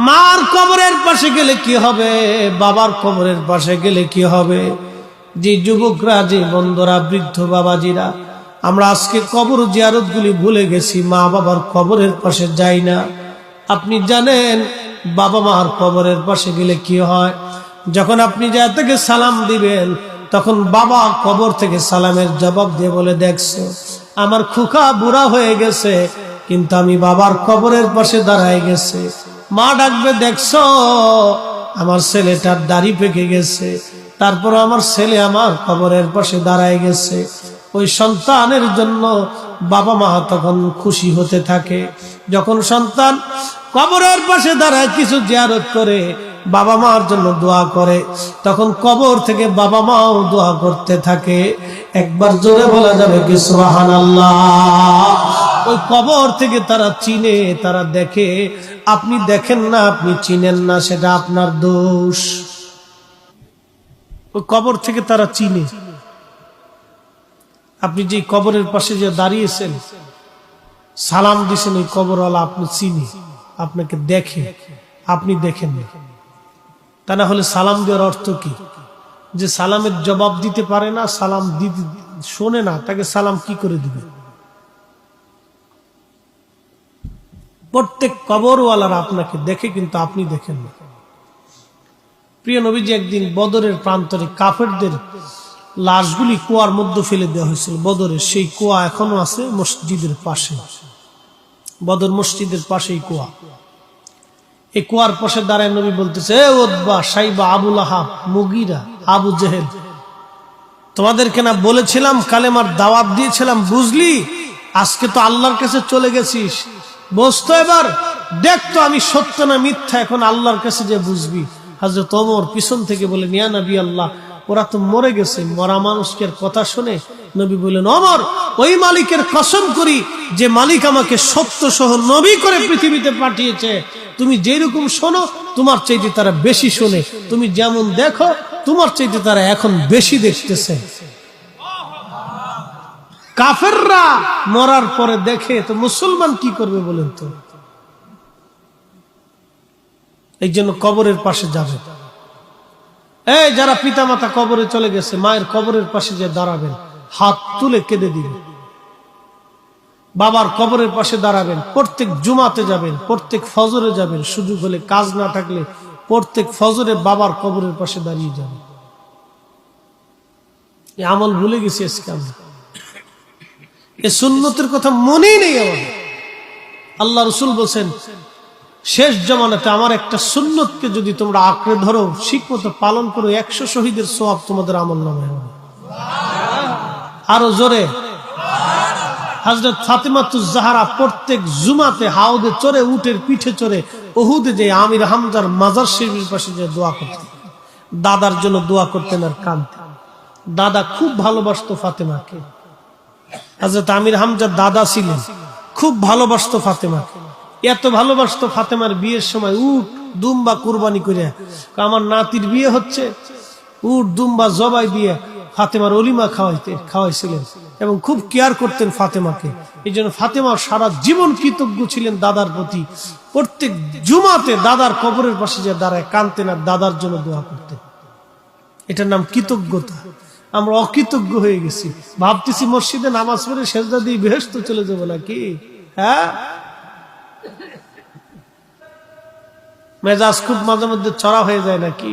মার কবরের পাশে গেলে কি হবে, বাবার কবরের পাশে গেলে কি হবে? যে যুবকরা, যে বন্ধুরা, বৃদ্ধ বাবাজিরা, আমরা আজকে কবর জিয়ারত গুলি ভুলে গেছি, মা বাবার কবরের পাশে যাই না। আপনি জানেন বাবা মার কবরের পাশে গেলে কি হয়? যখন আপনি যা থেকে সালাম দিবেন, তখন বাবা কবর থেকে সালামের জবাব দিয়ে বলে, দেখছো আমার খুকা বুড়া হয়ে গেছে, কিন্তু আমি বাবার কবরের পাশে দাঁড়ায় গেছে। মা ডাকবে, দেখছো আমার ছেলেটার দাড়ি পেকে গেছে, তারপর আমার ছেলে আমার কবরের পাশে দাঁড়ায় গেছে। ওই সন্তানের জন্য বাবা মা তখন খুশি হতে থাকে। যখন সন্তান কবরের পাশে দাঁড়ায় কিছু জিয়ারত করে, বাবা মার জন্য দোয়া করে, তখন কবর থেকে বাবা মাও দোয়া করতে থাকে। একবার জোরে বলা যাবে কি সুবহানাল্লাহ? ওই কবর থেকে তারা চিনে, তারা দেখে। আপনি দেখেন না, আপনি চিনেন না, সেটা আপনার দোষ। ওই কবর থেকে তারা চিনে। আপনি যে কবরের পাশে যে দাঁড়িয়েছেন, সালাম দিছেন, ওই কবরওয়ালা আপনি চিনে, আপনাকে দেখে, আপনি দেখেন না। তা না হলে সালাম দেওয়ার অর্থ কি? যে সালামের জবাব দিতে পারে না, সালাম দিতে শোনে না, তাকে সালাম কি করে দিবে? প্রত্যেক কবরওয়ালারা আপনাকে দেখে, কিন্তু আপনি দেখেন না। প্রিয় নবীজি একদিন বদরের প্রান্তরে কাফেরদের লাশগুলি কুয়ার মধ্যে ফেলে দেওয়া হয়েছিল। বদরের সেই কুয়া এখনো আছে মসজিদের পাশে, বদর মসজিদের পাশেই কুয়া। এই কুয়ার পাশে দাঁড়ায় নবী বলতেছে, এ উতবা, সাইবা, আবুল আহাব, মুগিরা, আবু জেহেল, তোমাদেরকে না বলেছিলাম, কালেমার দাওয়াত দিয়েছিলাম, বুঝলি? আজকে তো আল্লাহর কাছে চলে গেছিস, বুঝতো এবার দেখতো আমি সত্য না মিথ্যা, এখন আল্লাহর কাছে যে বুঝবি। হযরত ওমর পিছন থেকে বলেন, ইয়া নবী আল্লাহ, ওরা তো মরে গেছে, মরা মানুষকে কথা শুনে? নবী বললেন, ওমর, ওই মালিকের কসম করি যে মালিক আমাকে সত্য সহ নবী করে পৃথিবীতে পাঠিয়েছে, তুমি যেরকম শোনো তোমার চাইতে তারা বেশি শোনে, তুমি যেমন দেখো তোমার চাইতে তারা এখন বেশি দেখতেছে। কাফেররা মরার পরে দেখে, তো মুসলমান কি করবে বলেন তো? এই জন্য কবরের পাশে যাবে। এই যারা পিতামাতা কবরে চলে গেছে, মায়ের কবরের পাশে যে দাঁড়াবেন, হাত তুলে কেঁদে দিবেন। বাবার কবরের পাশে দাঁড়াবেন, প্রত্যেক জুমাতে যাবেন, প্রত্যেক ফজরে যাবেন, সুযোগ হলে, কাজ না থাকলে প্রত্যেক ফজরে বাবার কবরের পাশে দাঁড়িয়ে যাবেন। এই আমল ভুলে গেছি আজকে আমরা, এই সুন্নতের কথা মনেই নেই আমার। আল্লাহ রাসূল বলেন, শেষ জামানাতে আমার একটা সুন্নতকে যদি তোমরা আঁকড়ে ধরো, ঠিকমতো পালন করো, 100 শহীদের সওয়াব তোমাদের আমলনামায় হবে। আরো জোরে। হযরত ফাতেমাতুজ জাহরা প্রত্যেক জুমাতে হাউদে চড়ে, উটের পিঠে চড়ে উহুদে যে আমির হামজার মাজার শরীফের পাশে যে দোয়া করতেন, দাদার জন্য দোয়া করতেন আর কাঁদতেন। দাদা খুব ভালোবাসতো ফাতেমাকে। হযরত আমির হামজার দাদা ছিলেন, খুব ভালোবাসতো ফাতেমাকে। এত ভালোবাসতো, ফাতেমার বিয়ের সময় উট দুম্বা কুরবানি করে, আমার নাতির বিয়ে হচ্ছে, উট দুম্বা জবাই দিয়ে ফাতেমার অলিমা খাওয়াইছিলেন এবং খুব কেয়ার করতেন ফাতেমাকে। এই জন্য ফাতেমা সারা জীবন কৃতজ্ঞ ছিলেন দাদার প্রতি। প্রত্যেক জুমাতে দাদার কবরের পাশে যে দাঁড়ায় কাঁদতেন আর দাদার জন্য দোয়া করতেন। এটার নাম কৃতজ্ঞতা। আমরা অকৃতজ্ঞ হয়ে গেছি, ভাবতেছি মসজিদে নামাজ পড়ে সেজদা দিয়ে বেহেশত চলে যাবো নাকি। হ্যাঁ, মেজাজ খুব মাঝে মধ্যে চড়া হয়ে যায় নাকি।